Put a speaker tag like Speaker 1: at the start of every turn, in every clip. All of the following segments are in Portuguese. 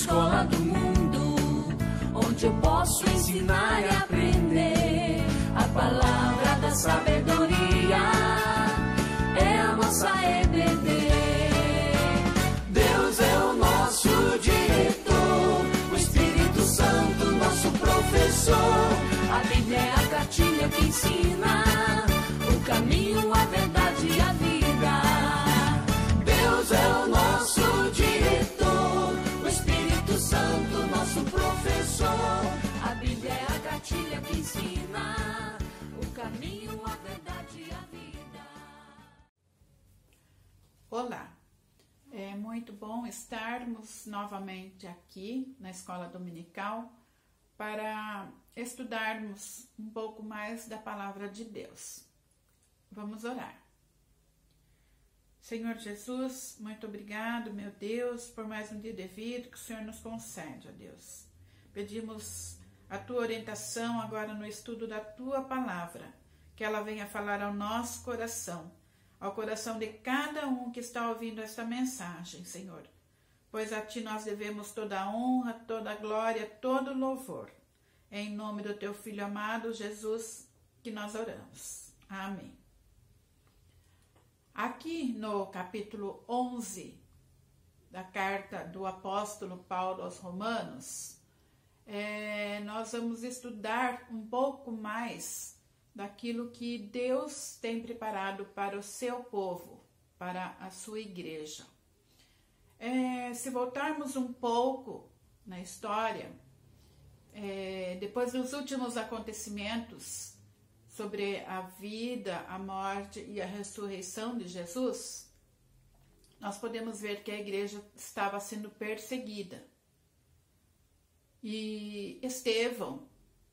Speaker 1: escola do mundo, onde eu posso ensinar e aprender. A palavra da sabedoria é a nossa EBD. Deus é o nosso diretor, o Espírito Santo nosso professor. A Bíblia é a cartilha que ensina o caminho, a verdade e a vida. Deus é o nosso diretor, o Espírito Santo nosso professor. A Bíblia é a cartilha que ensina o caminho, a verdade e a vida.
Speaker 2: Olá, é muito bom estarmos novamente aqui na Escola Dominical para estudarmos um pouco mais da Palavra de Deus. Vamos orar. Senhor Jesus, muito obrigado, meu Deus, por mais um dia de vida que o Senhor nos concede, ó Deus. Pedimos a Tua orientação agora no estudo da Tua Palavra, que ela venha falar ao nosso coração, ao coração de cada um que está ouvindo esta mensagem, Senhor. Pois a Ti nós devemos toda a honra, toda a glória, todo o louvor. É em nome do Teu Filho amado, Jesus, que nós oramos. Amém. Aqui no capítulo 11 da carta do apóstolo Paulo aos Romanos, nós vamos estudar um pouco mais daquilo que Deus tem preparado para o seu povo, para a sua igreja. Se voltarmos um pouco na história, depois dos últimos acontecimentos sobre a vida, a morte e a ressurreição de Jesus, nós podemos ver que a igreja estava sendo perseguida. E Estevão,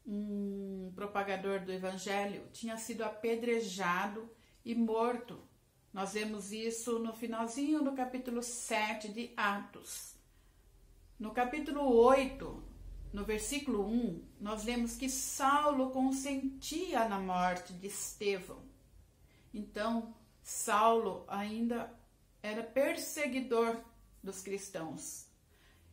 Speaker 2: um propagador do evangelho, tinha sido apedrejado e morto. Nós vemos isso no finalzinho do capítulo 7 de Atos. No capítulo 8, no versículo 1, nós lemos que Saulo consentia na morte de Estevão. Então, Saulo ainda era perseguidor dos cristãos.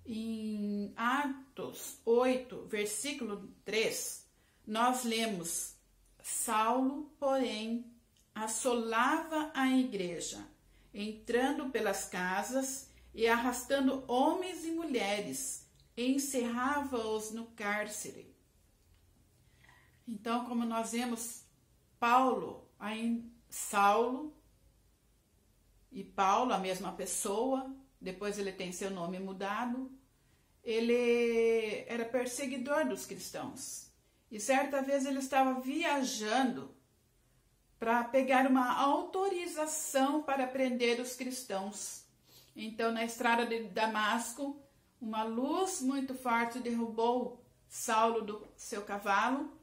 Speaker 2: Em Atos 8, versículo 3, nós lemos: Saulo, porém, assolava a igreja, entrando pelas casas e arrastando homens e mulheres, encerrava-os no cárcere. Então, como nós vemos, Saulo e Paulo, a mesma pessoa, depois ele tem seu nome mudado, ele era perseguidor dos cristãos. E certa vez ele estava viajando para pegar uma autorização para prender os cristãos. Então, na estrada de Damasco, uma luz muito forte derrubou Saulo do seu cavalo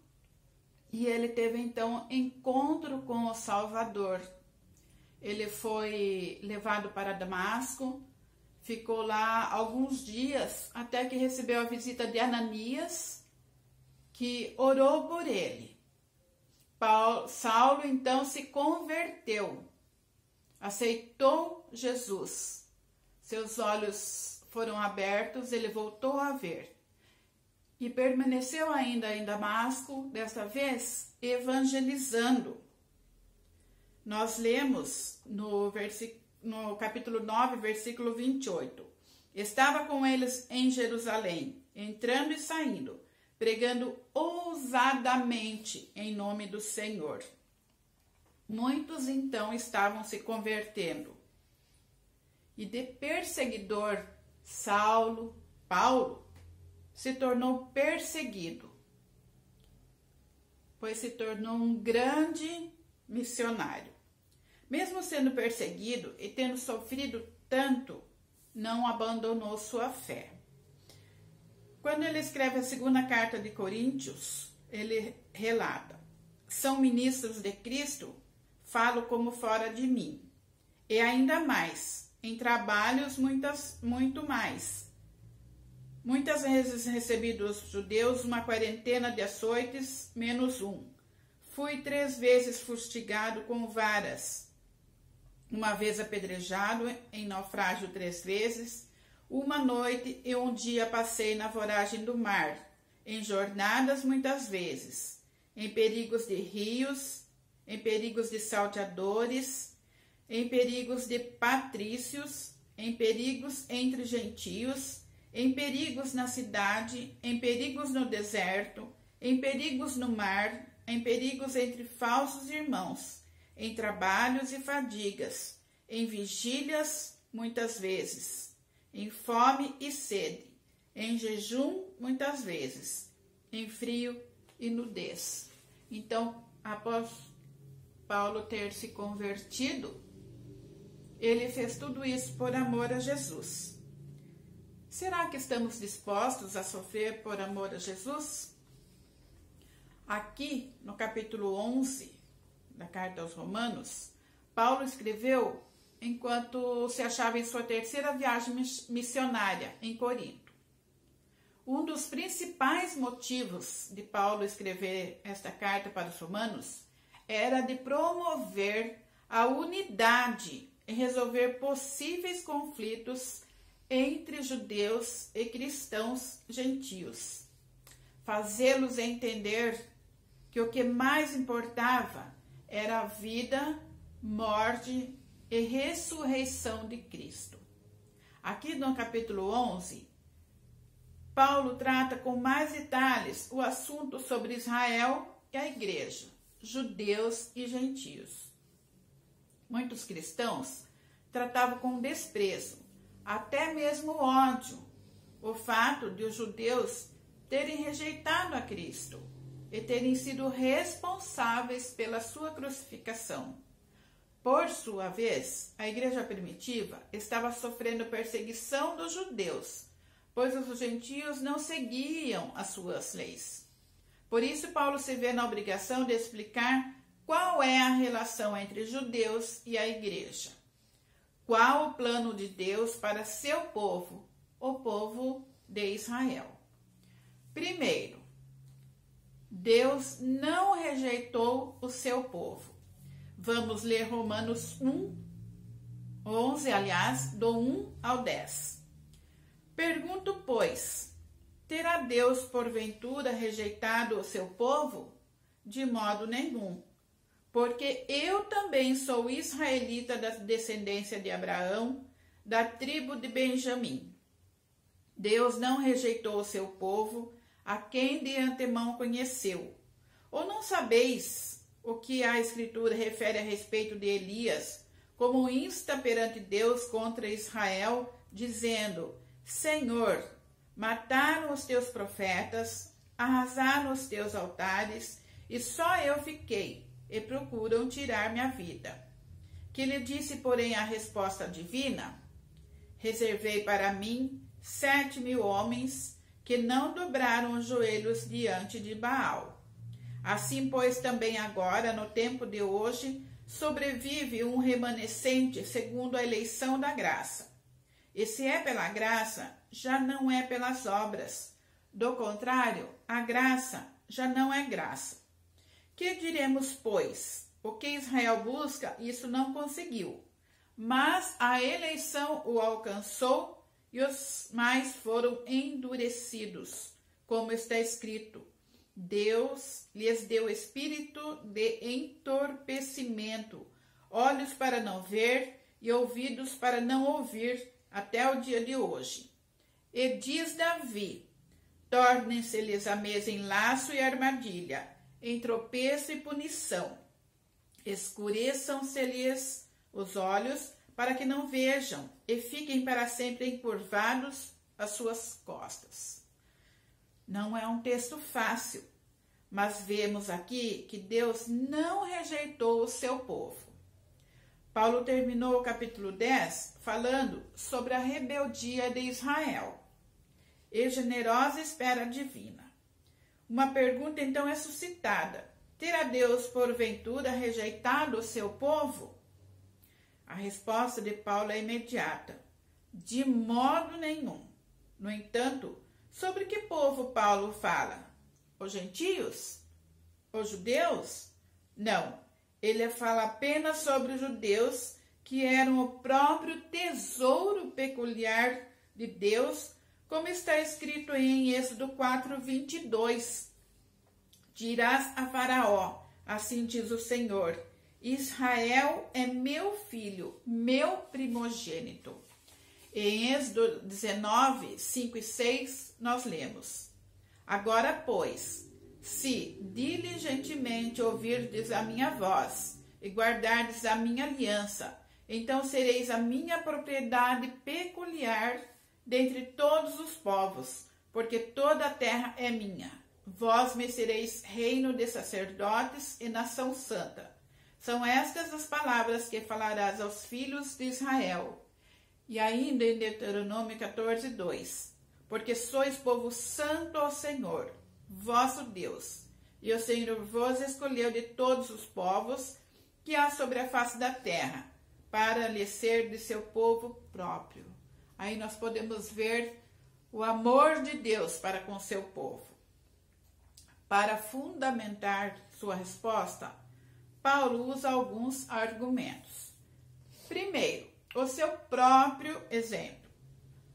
Speaker 2: e ele teve então encontro com o Salvador. Ele foi levado para Damasco, ficou lá alguns dias até que recebeu a visita de Ananias, que orou por ele. Saulo então se converteu, aceitou Jesus. Seus olhos foram abertos, ele voltou a ver e permaneceu ainda em Damasco, desta vez evangelizando. Nós lemos no capítulo 9, versículo 28. Estava com eles em Jerusalém, entrando e saindo, pregando ousadamente em nome do Senhor. Muitos então estavam se convertendo. E de perseguidor, Paulo se tornou perseguido, pois se tornou um grande missionário. Mesmo sendo perseguido e tendo sofrido tanto, não abandonou sua fé. Quando ele escreve a segunda carta de Coríntios, ele relata: são ministros de Cristo, falo como fora de mim, e ainda mais, em trabalhos muito mais. Muitas vezes recebi dos judeus uma quarentena de açoites, menos um. Fui 3 vezes fustigado com varas, uma vez apedrejado, em naufrágio 3 vezes, Uma noite e um dia passei na voragem do mar, em jornadas muitas vezes, em perigos de rios, em perigos de salteadores, em perigos de patrícios, em perigos entre gentios, em perigos na cidade, em perigos no deserto, em perigos no mar, em perigos entre falsos irmãos, em trabalhos e fadigas, em vigílias muitas vezes, em fome e sede, em jejum muitas vezes, em frio e nudez. Então, após Paulo ter se convertido, ele fez tudo isso por amor a Jesus. Será que estamos dispostos a sofrer por amor a Jesus? Aqui, no capítulo 11 da Carta aos Romanos, Paulo escreveu enquanto se achava em sua terceira viagem missionária em Corinto. Um dos principais motivos de Paulo escrever esta carta para os romanos era de promover a unidade e resolver possíveis conflitos entre judeus e cristãos gentios. Fazê-los entender que o que mais importava era a vida, morte e ressurreição de Cristo. Aqui no capítulo 11, Paulo trata com mais detalhes o assunto sobre Israel e a igreja, judeus e gentios. Muitos cristãos tratavam com desprezo, até mesmo ódio, o fato de os judeus terem rejeitado a Cristo e terem sido responsáveis pela sua crucificação. Por sua vez, a igreja primitiva estava sofrendo perseguição dos judeus, pois os gentios não seguiam as suas leis. Por isso, Paulo se vê na obrigação de explicar qual é a relação entre judeus e a igreja. Qual o plano de Deus para seu povo, o povo de Israel? Primeiro, Deus não rejeitou o seu povo. Vamos ler Romanos 11, do 1 ao 10. Pergunto, pois, terá Deus porventura rejeitado o seu povo? De modo nenhum, porque eu também sou israelita da descendência de Abraão, da tribo de Benjamim. Deus não rejeitou o seu povo, a quem de antemão conheceu. Ou não sabeis o que a Escritura refere a respeito de Elias, como insta perante Deus contra Israel, dizendo: Senhor, mataram os teus profetas, arrasaram os teus altares, e só eu fiquei, e procuram tirar minha vida. Que lhe disse, porém, a resposta divina: reservei para mim 7.000 homens que não dobraram os joelhos diante de Baal. Assim, pois, também agora, no tempo de hoje, sobrevive um remanescente segundo a eleição da graça. E se é pela graça, já não é pelas obras. Do contrário, a graça já não é graça. Que diremos, pois? O que Israel busca, isso não conseguiu. Mas a eleição o alcançou e os mais foram endurecidos. Como está escrito: Deus lhes deu espírito de entorpecimento, olhos para não ver e ouvidos para não ouvir, até o dia de hoje. E diz Davi: tornem-se-lhes a mesa em laço e armadilha, em tropeço e punição. Escureçam-se-lhes os olhos, para que não vejam, e fiquem para sempre encurvados às suas costas. Não é um texto fácil, mas vemos aqui que Deus não rejeitou o seu povo. Paulo terminou o capítulo 10 falando sobre a rebeldia de Israel e generosa espera divina. Uma pergunta então é suscitada: terá Deus porventura rejeitado o seu povo? A resposta de Paulo é imediata: de modo nenhum. No entanto, sobre que povo Paulo fala? Os gentios? Os judeus? Não, ele fala apenas sobre os judeus, que eram o próprio tesouro peculiar de Deus, como está escrito em Êxodo 4:22. Dirás a Faraó, assim diz o Senhor, Israel é meu filho, meu primogênito. Em Êxodo 19:5 e 6, nós lemos: Agora, pois, se diligentemente ouvirdes a minha voz e guardardes a minha aliança, então sereis a minha propriedade peculiar dentre todos os povos, porque toda a terra é minha. Vós me sereis reino de sacerdotes e nação santa. São estas as palavras que falarás aos filhos de Israel. E ainda em Deuteronômio 14:2, porque sois povo santo ao Senhor, vosso Deus, e o Senhor vos escolheu de todos os povos que há sobre a face da terra, para lhe ser de seu povo próprio. Aí nós podemos ver o amor de Deus para com seu povo. Para fundamentar sua resposta, Paulo usa alguns argumentos. Primeiro, o seu próprio exemplo.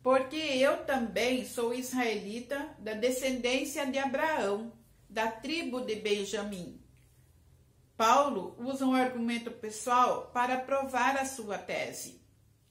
Speaker 2: Porque eu também sou israelita da descendência de Abraão, da tribo de Benjamim. Paulo usa um argumento pessoal para provar a sua tese.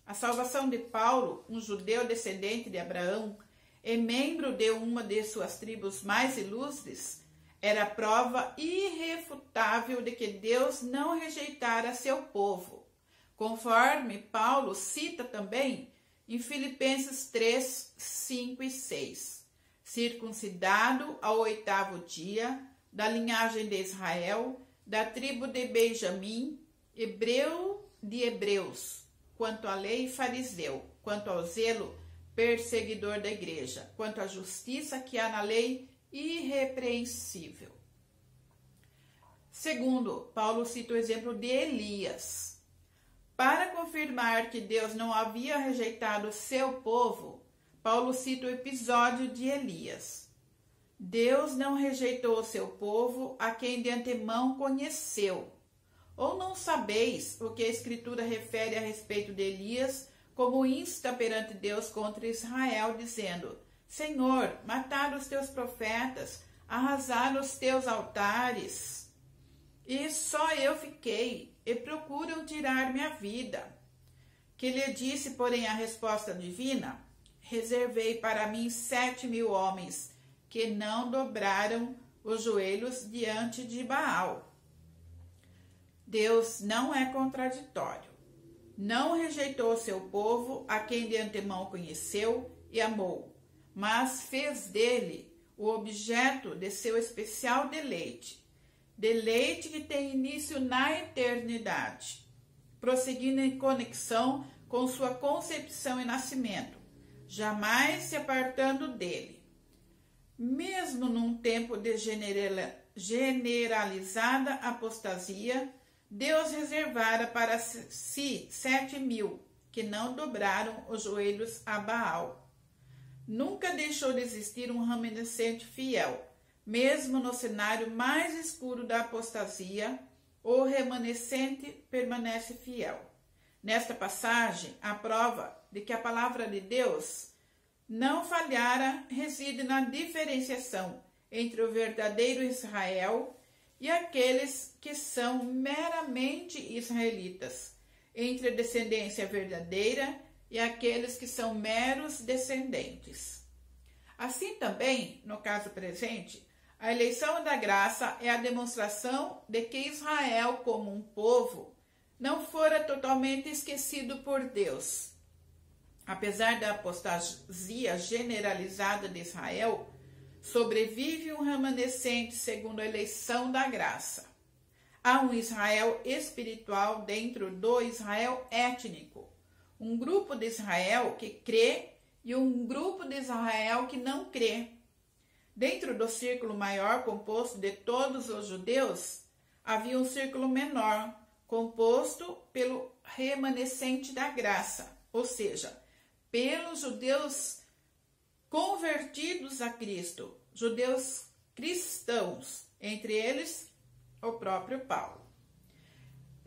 Speaker 2: A salvação de Paulo, um judeu descendente de Abraão e membro de uma de suas tribos mais ilustres, era prova irrefutável de que Deus não rejeitara seu povo, conforme Paulo cita também em Filipenses 3:5 e 6. Circuncidado ao 8º dia, da linhagem de Israel, da tribo de Benjamim, hebreu de hebreus, quanto à lei fariseu, quanto ao zelo perseguidor da igreja, quanto à justiça que há na lei irrepreensível. Segundo, Paulo cita o exemplo de Elias. Para confirmar que Deus não havia rejeitado seu povo, Paulo cita o episódio de Elias. Deus não rejeitou seu povo, a quem de antemão conheceu. Ou não sabeis o que a Escritura refere a respeito de Elias, como insta perante Deus contra Israel, dizendo: Senhor, mataram os teus profetas, arrasaram os teus altares, e só eu fiquei, e procuram tirar minha vida. Que lhe disse, porém, a resposta divina: reservei para mim 7.000 homens, que não dobraram os joelhos diante de Baal. Deus não é contraditório. Não rejeitou seu povo, a quem de antemão conheceu e amou, mas fez dele o objeto de seu especial deleite, deleite que tem início na eternidade, prosseguindo em conexão com sua concepção e nascimento, jamais se apartando dele. Mesmo num tempo de generalizada apostasia, Deus reservara para si 7.000 que não dobraram os joelhos a Baal. Nunca deixou de existir um remanescente fiel. Mesmo no cenário mais escuro da apostasia, o remanescente permanece fiel. Nesta passagem, a prova de que a palavra de Deus não falhara reside na diferenciação entre o verdadeiro Israel e aqueles que são meramente israelitas, entre a descendência verdadeira e aqueles que são meros descendentes. Assim também, no caso presente, a eleição da graça é a demonstração de que Israel, como um povo, não fora totalmente esquecido por Deus. Apesar da apostasia generalizada de Israel, sobrevive um remanescente segundo a eleição da graça. Há um Israel espiritual dentro do Israel étnico, um grupo de Israel que crê e um grupo de Israel que não crê. Dentro do círculo maior composto de todos os judeus, havia um círculo menor, composto pelo remanescente da graça, ou seja, pelos judeus convertidos a Cristo, judeus cristãos, entre eles o próprio Paulo.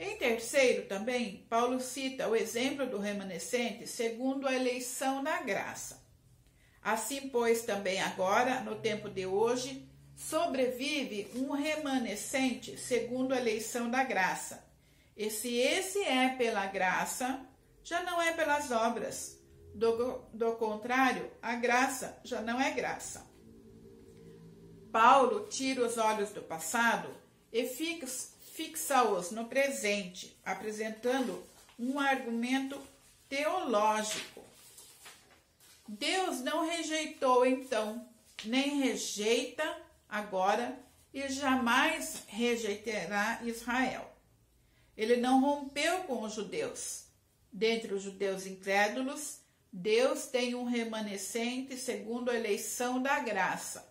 Speaker 2: Em terceiro, também, Paulo cita o exemplo do remanescente segundo a eleição da graça. Assim, pois, também agora, no tempo de hoje, sobrevive um remanescente segundo a eleição da graça. E se esse é pela graça, já não é pelas obras. Do contrário, a graça já não é graça. Paulo tira os olhos do passado e fixa-os no presente, apresentando um argumento teológico. Deus não rejeitou então, nem rejeita agora e jamais rejeitará Israel. Ele não rompeu com os judeus. Dentre os judeus incrédulos, Deus tem um remanescente segundo a eleição da graça.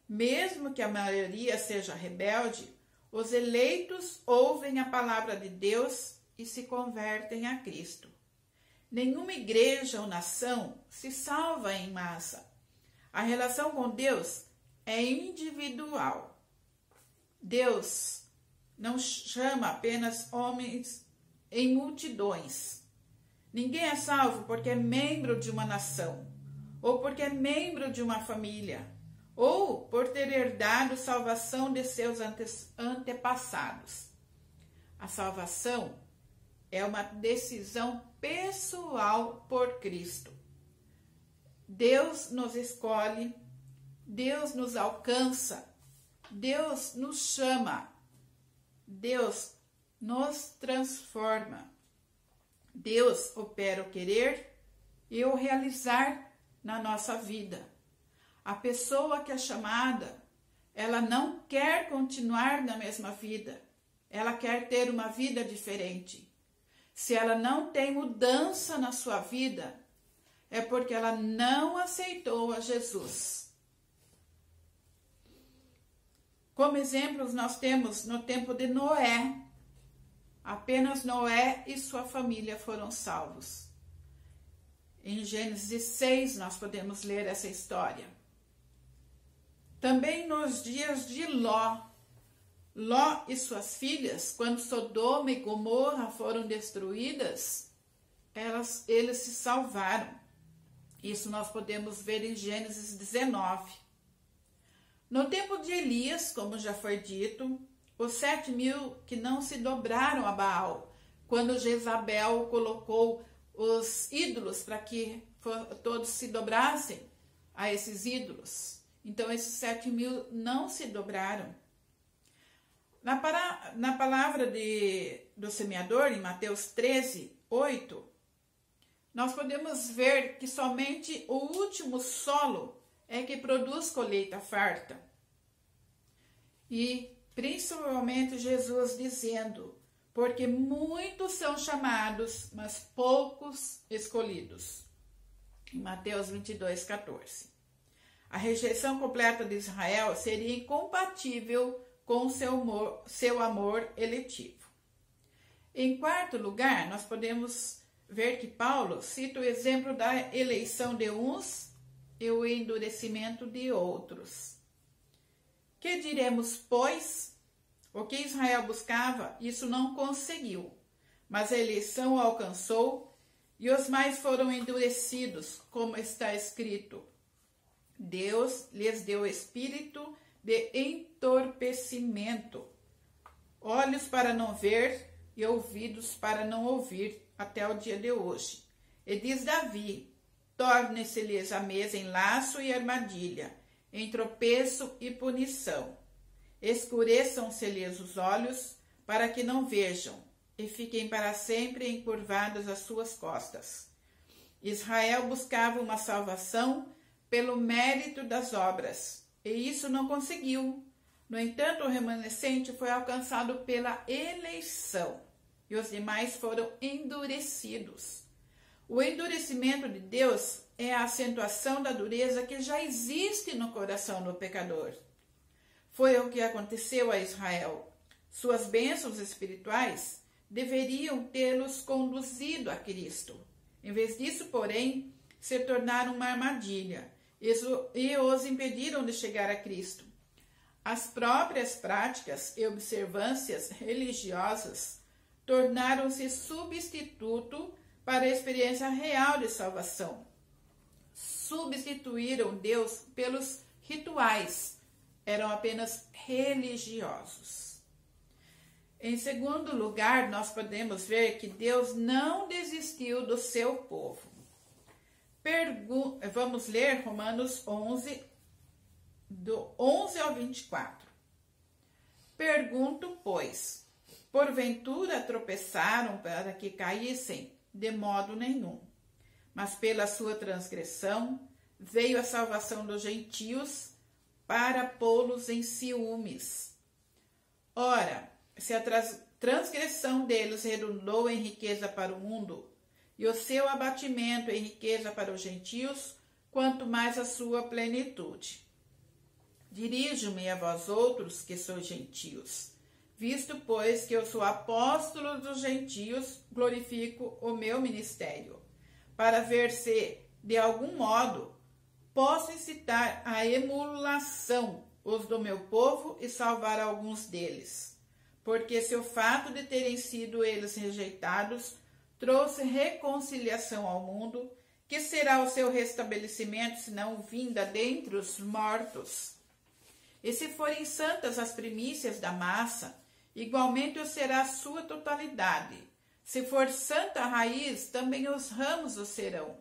Speaker 2: Mesmo que a maioria seja rebelde, os eleitos ouvem a palavra de Deus e se convertem a Cristo. Nenhuma igreja ou nação se salva em massa. A relação com Deus é individual. Deus não chama apenas homens em multidões. Ninguém é salvo porque é membro de uma nação, ou porque é membro de uma família, ou por ter herdado salvação de seus antepassados. A salvação é uma decisão pessoal por Cristo. Deus nos escolhe, Deus nos alcança, Deus nos chama, Deus nos transforma. Deus opera o querer e o realizar na nossa vida. A pessoa que é chamada, ela não quer continuar na mesma vida. Ela quer ter uma vida diferente. Se ela não tem mudança na sua vida, é porque ela não aceitou a Jesus. Como exemplos, nós temos no tempo de Noé. Apenas Noé e sua família foram salvos. Em Gênesis 6 nós podemos ler essa história. Também nos dias de Ló e suas filhas, quando Sodoma e Gomorra foram destruídas, eles se salvaram. Isso nós podemos ver em Gênesis 19. No tempo de Elias, como já foi dito, os 7.000 que não se dobraram a Baal, quando Jezabel colocou os ídolos para que todos se dobrassem a esses ídolos. Então, esses 7.000 não se dobraram. Na palavra do semeador, em Mateus 13, 8, nós podemos ver que somente o último solo é que produz colheita farta. E principalmente Jesus dizendo, porque muitos são chamados, mas poucos escolhidos. Em Mateus 22, 14. A rejeição completa de Israel seria incompatível com seu amor eletivo. Em quarto lugar, nós podemos ver que Paulo cita o exemplo da eleição de uns e o endurecimento de outros. Que diremos, pois? O que Israel buscava, isso não conseguiu, mas a eleição o alcançou e os mais foram endurecidos, como está escrito. Deus lhes deu espírito de entorpecimento, olhos para não ver e ouvidos para não ouvir, até o dia de hoje. E diz Davi, torne-se-lhes a mesa em laço e armadilha, em tropeço e punição. Escureçam-se-lhes os olhos, para que não vejam, e fiquem para sempre encurvadas as suas costas. Israel buscava uma salvação pelo mérito das obras, e isso não conseguiu. No entanto, o remanescente foi alcançado pela eleição, e os demais foram endurecidos. O endurecimento de Deus é a acentuação da dureza que já existe no coração do pecador. Foi o que aconteceu a Israel. Suas bênçãos espirituais deveriam tê-los conduzido a Cristo. Em vez disso, porém, se tornaram uma armadilha e os impediram de chegar a Cristo. As próprias práticas e observâncias religiosas tornaram-se substituto para a experiência real de salvação. Substituíram Deus pelos rituais, eram apenas religiosos. Em segundo lugar, nós podemos ver que Deus não desistiu do seu povo. Vamos ler Romanos 11, do 11 ao 24. Pergunto, pois, porventura tropeçaram para que caíssem? De modo nenhum. Mas pela sua transgressão veio a salvação dos gentios para pô-los em ciúmes. Ora, se a transgressão deles redundou em riqueza para o mundo, e o seu abatimento em riqueza para os gentios, quanto mais a sua plenitude. Dirijo-me a vós outros, que sois gentios. Visto, pois, que eu sou apóstolo dos gentios, glorifico o meu ministério, para ver se, de algum modo, posso incitar à emulação os do meu povo e salvar alguns deles. Porque se o fato de terem sido eles rejeitados trouxe reconciliação ao mundo, que será o seu restabelecimento, senão vinda dentre os mortos? E se forem santas as primícias da massa, igualmente o será a sua totalidade. Se for santa a raiz, também os ramos o serão.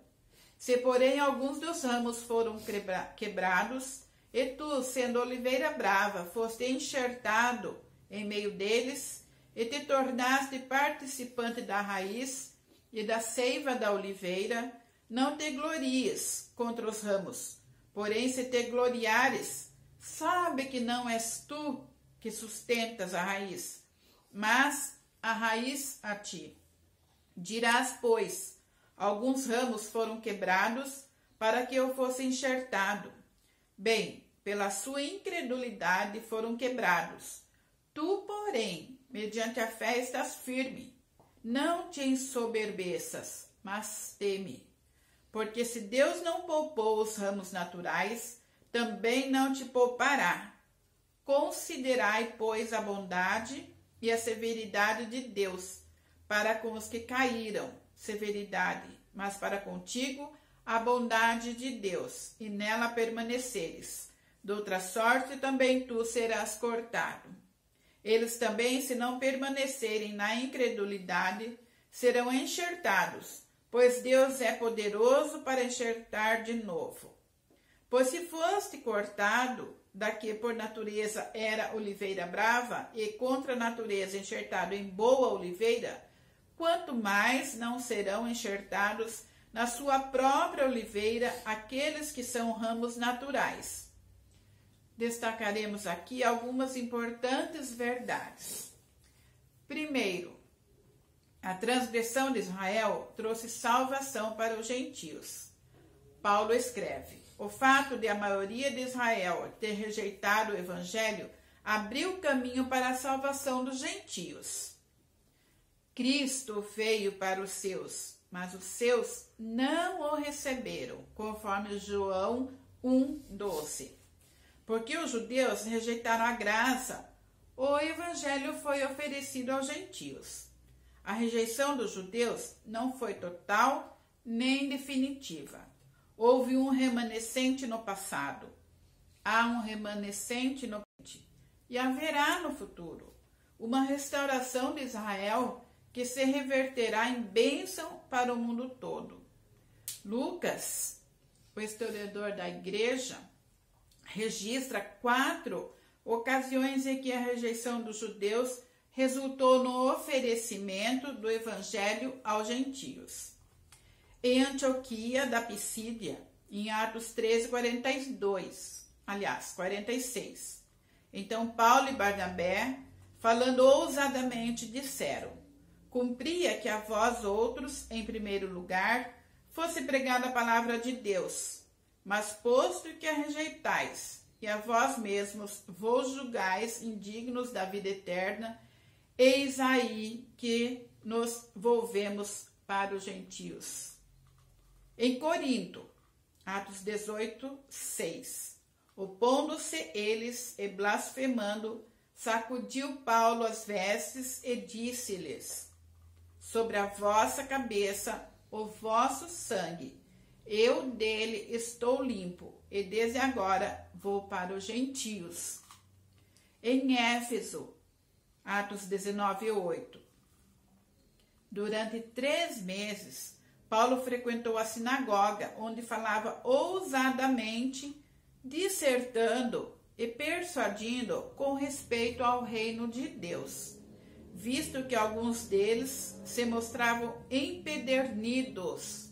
Speaker 2: Se, porém, alguns dos ramos foram quebrados, e tu, sendo oliveira brava, foste enxertado em meio deles, e te tornaste participante da raiz e da seiva da oliveira, não te glories contra os ramos. Porém, se te gloriares, sabe que não és tu que sustentas a raiz, mas a raiz a ti. Dirás, pois, alguns ramos foram quebrados para que eu fosse enxertado. Bem, pela sua incredulidade foram quebrados. Tu, porém, mediante a fé estás firme. Não te ensoberbeças, mas teme. Porque se Deus não poupou os ramos naturais, também não te poupará. Considerai, pois, a bondade e a severidade de Deus para com os que caíram, severidade, mas para contigo a bondade de Deus, e nela permaneceres. De outra sorte também tu serás cortado. Eles também, se não permanecerem na incredulidade, serão enxertados, pois Deus é poderoso para enxertar de novo. Pois se foste cortado, da que por natureza era oliveira brava, e contra a natureza enxertado em boa oliveira, quanto mais não serão enxertados na sua própria oliveira aqueles que são ramos naturais. Destacaremos aqui algumas importantes verdades. Primeiro, a transgressão de Israel trouxe salvação para os gentios. Paulo escreve: o fato de a maioria de Israel ter rejeitado o evangelho abriu caminho para a salvação dos gentios. Cristo veio para os seus, mas os seus não o receberam, conforme João 1,12. Porque os judeus rejeitaram a graça, o evangelho foi oferecido aos gentios. A rejeição dos judeus não foi total nem definitiva. Houve um remanescente no passado, há um remanescente no presente e haverá no futuro uma restauração de Israel que se reverterá em bênção para o mundo todo. Lucas, o historiador da igreja, registra 4 ocasiões em que a rejeição dos judeus resultou no oferecimento do evangelho aos gentios. Em Antioquia da Pisídia, em Atos 13, 46. Então Paulo e Barnabé, falando ousadamente, disseram: cumpria que a vós outros, em primeiro lugar, fosse pregada a palavra de Deus, mas posto que a rejeitais, e a vós mesmos vos julgais indignos da vida eterna, eis aí que nos volvemos para os gentios. Em Corinto, Atos 18, 6. Opondo-se eles e blasfemando, sacudiu Paulo as vestes e disse-lhes: sobre a vossa cabeça o vosso sangue. Eu dele estou limpo, e desde agora vou para os gentios. Em Éfeso, Atos 19:8. Durante 3 meses, Paulo frequentou a sinagoga, onde falava ousadamente, dissertando e persuadindo com respeito ao reino de Deus, visto que alguns deles se mostravam empedernidos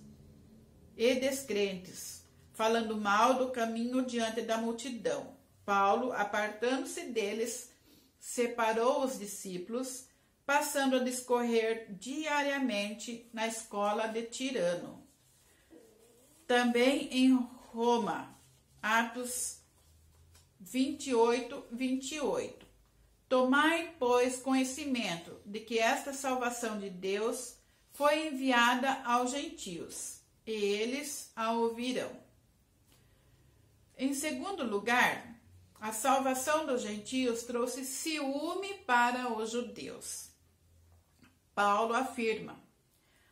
Speaker 2: e descrentes, falando mal do caminho diante da multidão. Paulo, apartando-se deles, separou os discípulos, passando a discorrer diariamente na escola de Tirano. Também em Roma, Atos 28:28. Tomai, pois, conhecimento de que esta salvação de Deus foi enviada aos gentios, e eles a ouvirão. Em segundo lugar, a salvação dos gentios trouxe ciúme para os judeus. Paulo afirma: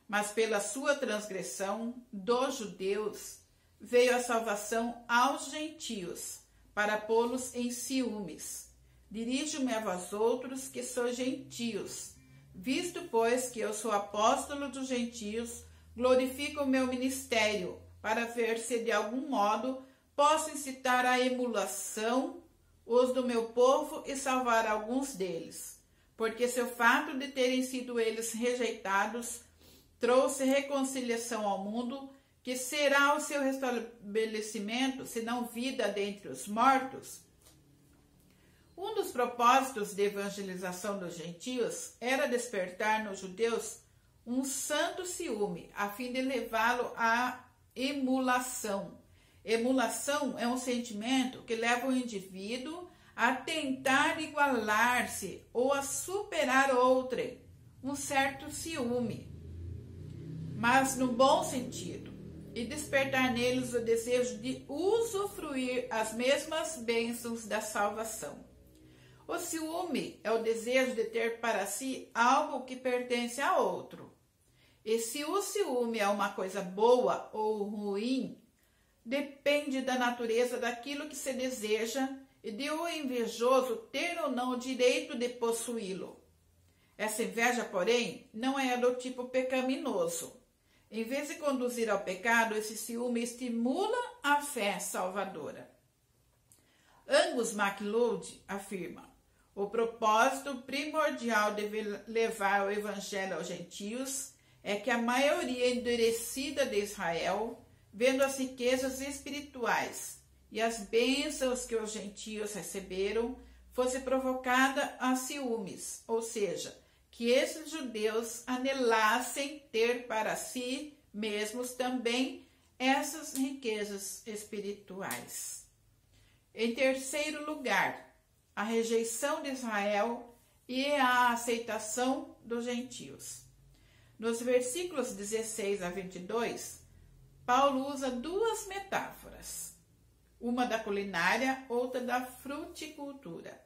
Speaker 2: mas pela sua transgressão dos judeus veio a salvação aos gentios, para pô-los em ciúmes. Dirijo-me a vós outros que sois gentios, visto, pois, que eu sou apóstolo dos gentios, glorifico o meu ministério, para ver se de algum modo posso incitar à emulação os do meu povo e salvar alguns deles. Porque se o fato de terem sido eles rejeitados trouxe reconciliação ao mundo, que será o seu restabelecimento, se não vida dentre os mortos? Um dos propósitos de evangelização dos gentios era despertar nos judeus um santo ciúme, a fim de levá-lo à emulação. Emulação é um sentimento que leva o indivíduo a tentar igualar-se ou a superar outrem, um certo ciúme, mas no bom sentido, e despertar neles o desejo de usufruir as mesmas bênçãos da salvação. O ciúme é o desejo de ter para si algo que pertence a outro. E se o ciúme é uma coisa boa ou ruim, depende da natureza daquilo que se deseja e de o invejoso ter ou não o direito de possuí-lo. Essa inveja, porém, não é do tipo pecaminoso. Em vez de conduzir ao pecado, esse ciúme estimula a fé salvadora. Angus MacLeod afirma: o propósito primordial de levar o evangelho aos gentios é que a maioria endurecida de Israel, vendo as riquezas espirituais e as bênçãos que os gentios receberam, fosse provocada a ciúmes, ou seja, que esses judeus anelassem ter para si mesmos também essas riquezas espirituais. Em terceiro lugar, a rejeição de Israel e a aceitação dos gentios. Nos versículos 16 a 22, Paulo usa 2 metáforas, uma da culinária, outra da fruticultura.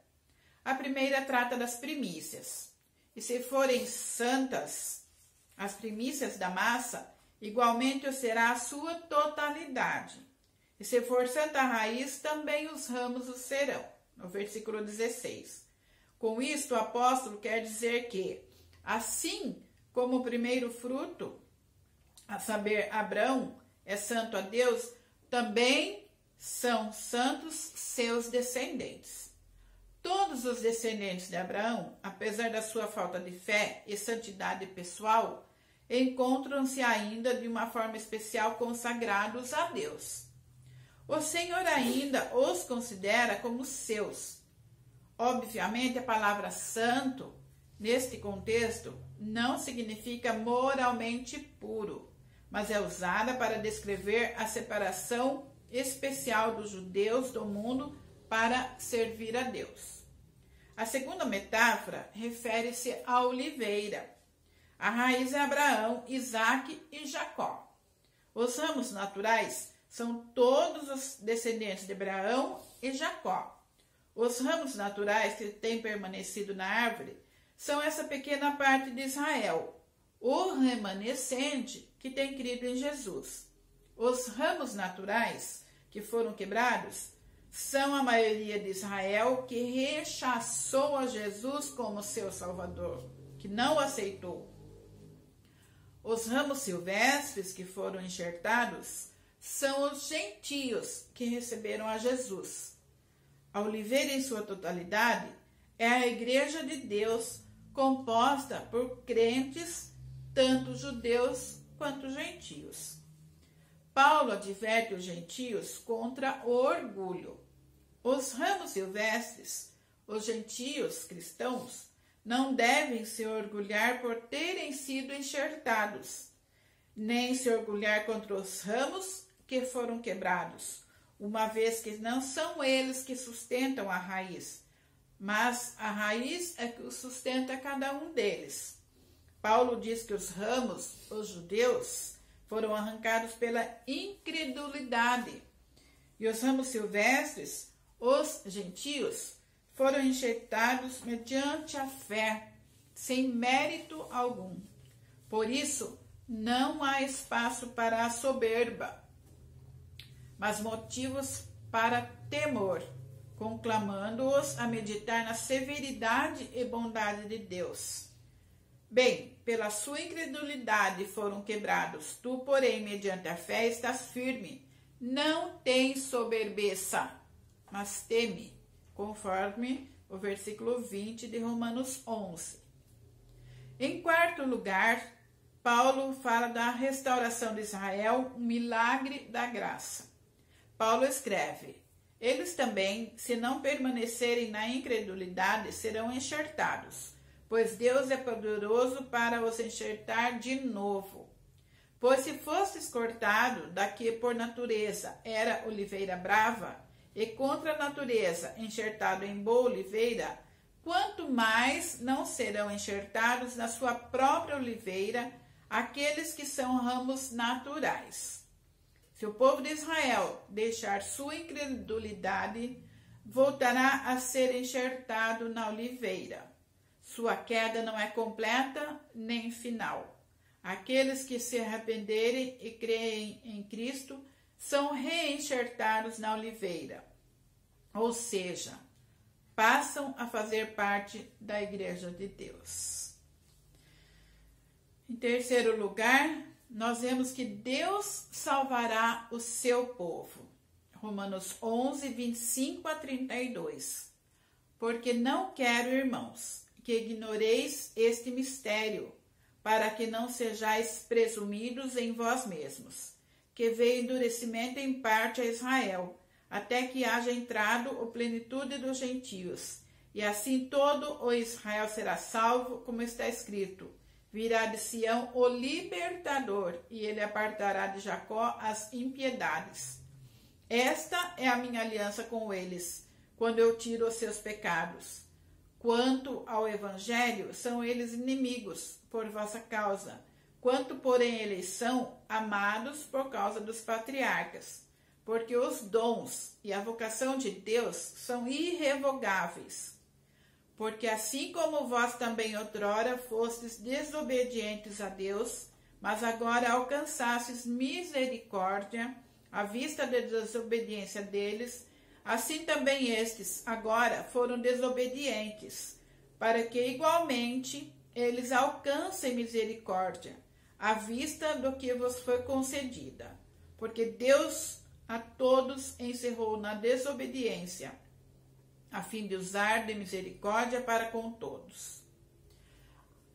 Speaker 2: A primeira trata das primícias. E se forem santas, as primícias da massa, igualmente o será a sua totalidade. E se for santa a raiz, também os ramos o serão. No versículo 16. Com isto, o apóstolo quer dizer que, assim como o primeiro fruto, a saber, Abraão, é santo a Deus, também são santos seus descendentes. Todos os descendentes de Abraão, apesar da sua falta de fé e santidade pessoal, encontram-se ainda de uma forma especial consagrados a Deus. O Senhor ainda os considera como seus. Obviamente, a palavra santo, neste contexto, não significa moralmente puro, mas é usada para descrever a separação especial dos judeus do mundo para servir a Deus. A segunda metáfora refere-se à oliveira. A raiz é Abraão, Isaque e Jacó. Os ramos naturais são todos os descendentes de Abraão e Jacó. Os ramos naturais que têm permanecido na árvore são essa pequena parte de Israel. o remanescente que tem crido em Jesus. Os ramos naturais que foram quebrados são a maioria de Israel que rechaçou a Jesus como seu Salvador, que não o aceitou. Os ramos silvestres que foram enxertados são os gentios que receberam a Jesus. A oliveira em sua totalidade é a Igreja de Deus, composta por crentes, tanto judeus quanto gentios. Paulo adverte os gentios contra o orgulho. Os ramos silvestres, os gentios cristãos, não devem se orgulhar por terem sido enxertados, nem se orgulhar contra os ramos que foram quebrados, uma vez que não são eles que sustentam a raiz, mas a raiz é que sustenta cada um deles. Paulo diz que os ramos, os judeus, foram arrancados pela incredulidade, e os ramos silvestres, os gentios, foram enxertados mediante a fé, sem mérito algum. Por isso, não há espaço para a soberba, mas motivos para temor, conclamando-os a meditar na severidade e bondade de Deus. Bem, pela sua incredulidade foram quebrados. Tu, porém, mediante a fé, estás firme. Não tens soberbeça, mas teme, conforme o versículo 20 de Romanos 11. Em quarto lugar, Paulo fala da restauração de Israel, um milagre da graça. Paulo escreve: eles também, se não permanecerem na incredulidade, serão enxertados, pois Deus é poderoso para os enxertar de novo. Pois se fostes cortado da que por natureza era oliveira brava, e contra a natureza enxertado em boa oliveira, quanto mais não serão enxertados na sua própria oliveira aqueles que são ramos naturais. Se o povo de Israel deixar sua incredulidade, voltará a ser enxertado na oliveira. Sua queda não é completa nem final. Aqueles que se arrependerem e creem em Cristo são reenxertados na oliveira, ou seja, passam a fazer parte da Igreja de Deus. Em terceiro lugar, nós vemos que Deus salvará o seu povo. Romanos 11, 25 a 32. Porque não quero, irmãos, que ignoreis este mistério, para que não sejais presumidos em vós mesmos, que veio endurecimento em parte a Israel, até que haja entrado a plenitude dos gentios, e assim todo o Israel será salvo, como está escrito: virá de Sião o libertador, e ele apartará de Jacó as impiedades. Esta é a minha aliança com eles, quando eu tiro os seus pecados. Quanto ao evangelho, são eles inimigos por vossa causa. Quanto, porém, eles são amados por causa dos patriarcas, porque os dons e a vocação de Deus são irrevogáveis. Porque assim como vós também outrora fostes desobedientes a Deus, mas agora alcançastes misericórdia à vista da desobediência deles, assim também estes agora foram desobedientes, para que igualmente eles alcancem misericórdia à vista do que vos foi concedida. Porque Deus a todos encerrou na desobediência, a fim de usar de misericórdia para com todos.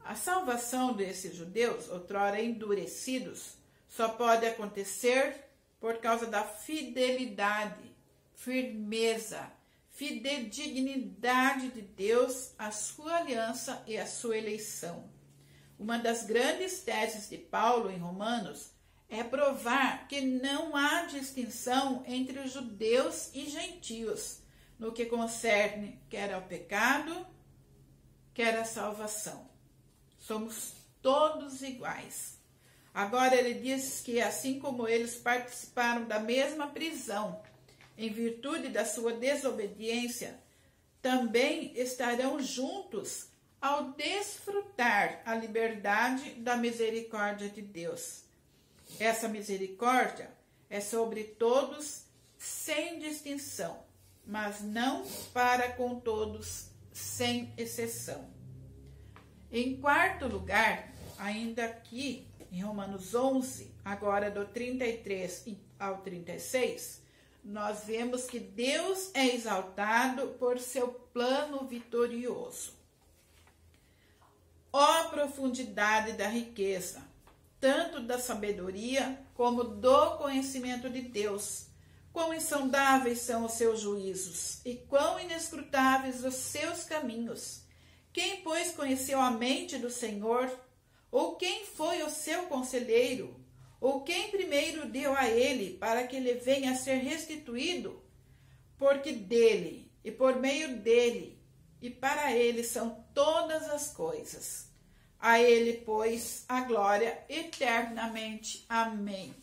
Speaker 2: A salvação desses judeus, outrora endurecidos, só pode acontecer por causa da fidelidade, firmeza, fidedignidade de Deus, a sua aliança e a sua eleição. Uma das grandes teses de Paulo em Romanos é provar que não há distinção entre os judeus e gentios, no que concerne quer ao pecado, quer à salvação. Somos todos iguais. Agora ele diz que assim como eles participaram da mesma prisão, em virtude da sua desobediência, também estarão juntos ao desfrutar a liberdade da misericórdia de Deus. Essa misericórdia é sobre todos, sem distinção, mas não para com todos, sem exceção. Em quarto lugar, ainda aqui em Romanos 11, agora do 33 ao 36, nós vemos que Deus é exaltado por seu plano vitorioso. Ó profundidade da riqueza, tanto da sabedoria como do conhecimento de Deus! Quão insondáveis são os seus juízos, e quão inescrutáveis os seus caminhos! Quem, pois, conheceu a mente do Senhor? Ou quem foi o seu conselheiro? Ou quem primeiro deu a ele, para que ele venha a ser restituído? Porque dele, e por meio dele, e para ele são todas as coisas. A ele, pois, a glória eternamente. Amém.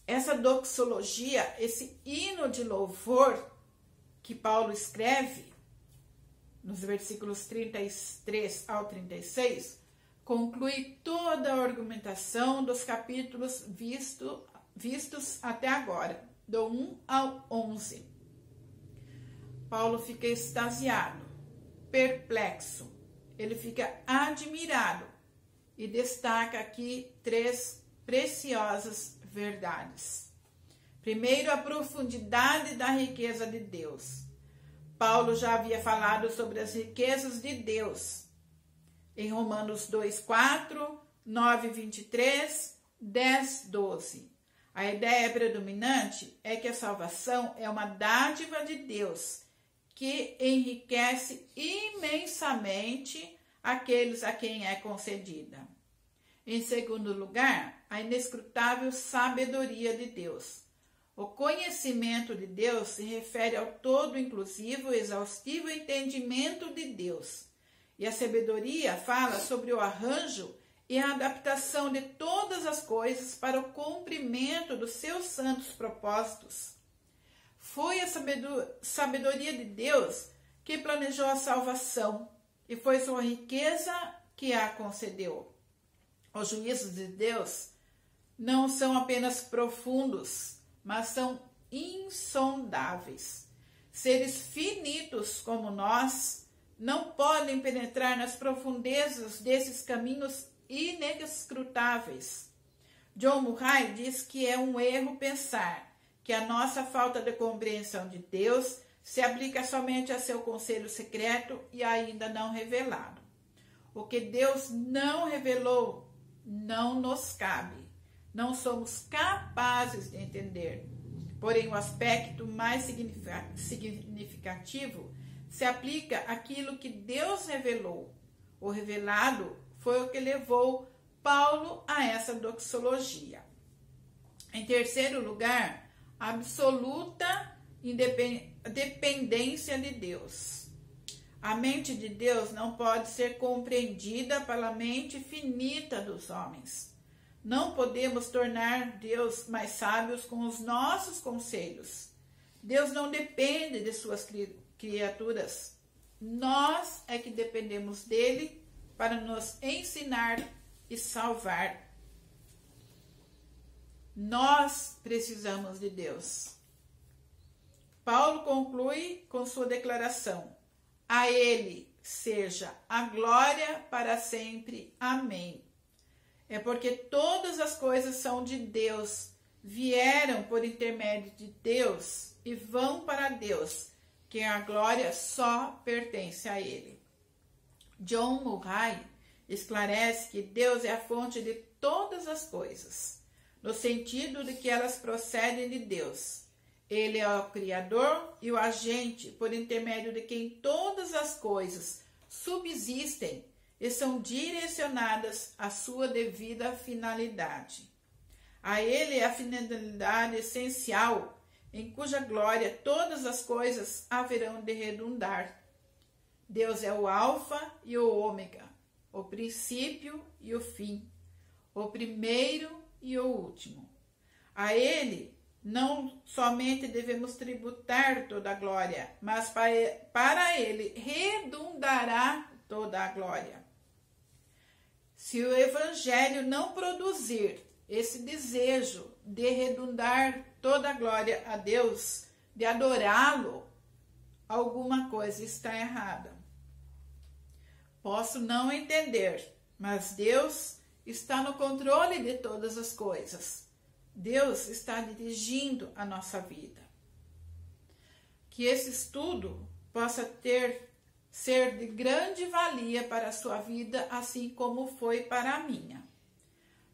Speaker 2: Essa doxologia, esse hino de louvor que Paulo escreve, nos versículos 33 ao 36, conclui toda a argumentação dos capítulos vistos até agora, do 1 ao 11. Paulo fica extasiado, perplexo, ele fica admirado e destaca aqui 3 preciosas verdades. Primeiro, a profundidade da riqueza de Deus. Paulo já havia falado sobre as riquezas de Deus em Romanos 2:4, 9:23, 10:12. A ideia predominante é que a salvação é uma dádiva de Deus que enriquece imensamente aqueles a quem é concedida. Em segundo lugar, a inescrutável sabedoria de Deus. O conhecimento de Deus se refere ao todo inclusivo e exaustivo entendimento de Deus. E a sabedoria fala sobre o arranjo e a adaptação de todas as coisas para o cumprimento dos seus santos propósitos. Foi a sabedoria de Deus que planejou a salvação e foi sua riqueza que a concedeu. Os juízos de Deus não são apenas profundos, mas são insondáveis. Seres finitos como nós não podem penetrar nas profundezas desses caminhos inescrutáveis. John Murray diz que é um erro pensar que a nossa falta de compreensão de Deus se aplica somente a seu conselho secreto e ainda não revelado. O que Deus não revelou não nos cabe. Não somos capazes de entender. Porém, o aspecto mais significativo se aplica àquilo que Deus revelou. O revelado foi o que levou Paulo a essa doxologia. Em terceiro lugar, a absoluta dependência de Deus. A mente de Deus não pode ser compreendida pela mente finita dos homens. Não podemos tornar Deus mais sábios com os nossos conselhos. Deus não depende de suas criaturas. Nós é que dependemos dele para nos ensinar e salvar. Nós precisamos de Deus. Paulo conclui com sua declaração: a ele seja a glória para sempre. Amém. É porque todas as coisas são de Deus, vieram por intermédio de Deus e vão para Deus, que a glória só pertence a ele. John Murray esclarece que Deus é a fonte de todas as coisas, no sentido de que elas procedem de Deus. Ele é o Criador e o agente por intermédio de quem todas as coisas subsistem e são direcionadas à sua devida finalidade. A ele é a finalidade essencial, em cuja glória todas as coisas haverão de redundar. Deus é o alfa e o ômega, o princípio e o fim, o primeiro e o último. A ele não somente devemos tributar toda a glória, mas para ele redundará toda a glória. Se o Evangelho não produzir esse desejo de redundar toda a glória a Deus, de adorá-lo, alguma coisa está errada. Posso não entender, mas Deus está no controle de todas as coisas. Deus está dirigindo a nossa vida. Que esse estudo possa ser de grande valia para a sua vida, assim como foi para a minha.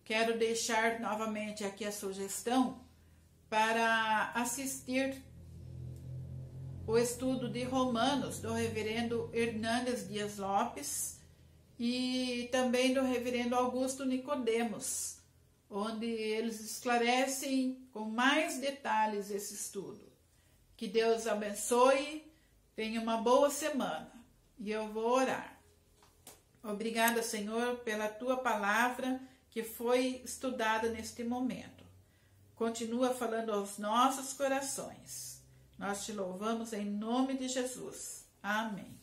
Speaker 2: Quero deixar novamente aqui a sugestão para assistir o estudo de Romanos do reverendo Hernandes Dias Lopes e também do reverendo Augusto Nicodemos, onde eles esclarecem com mais detalhes esse estudo. Que Deus abençoe, tenha uma boa semana e eu vou orar. Obrigada, Senhor, pela tua palavra que foi estudada neste momento. Continua falando aos nossos corações. Nós te louvamos em nome de Jesus. Amém.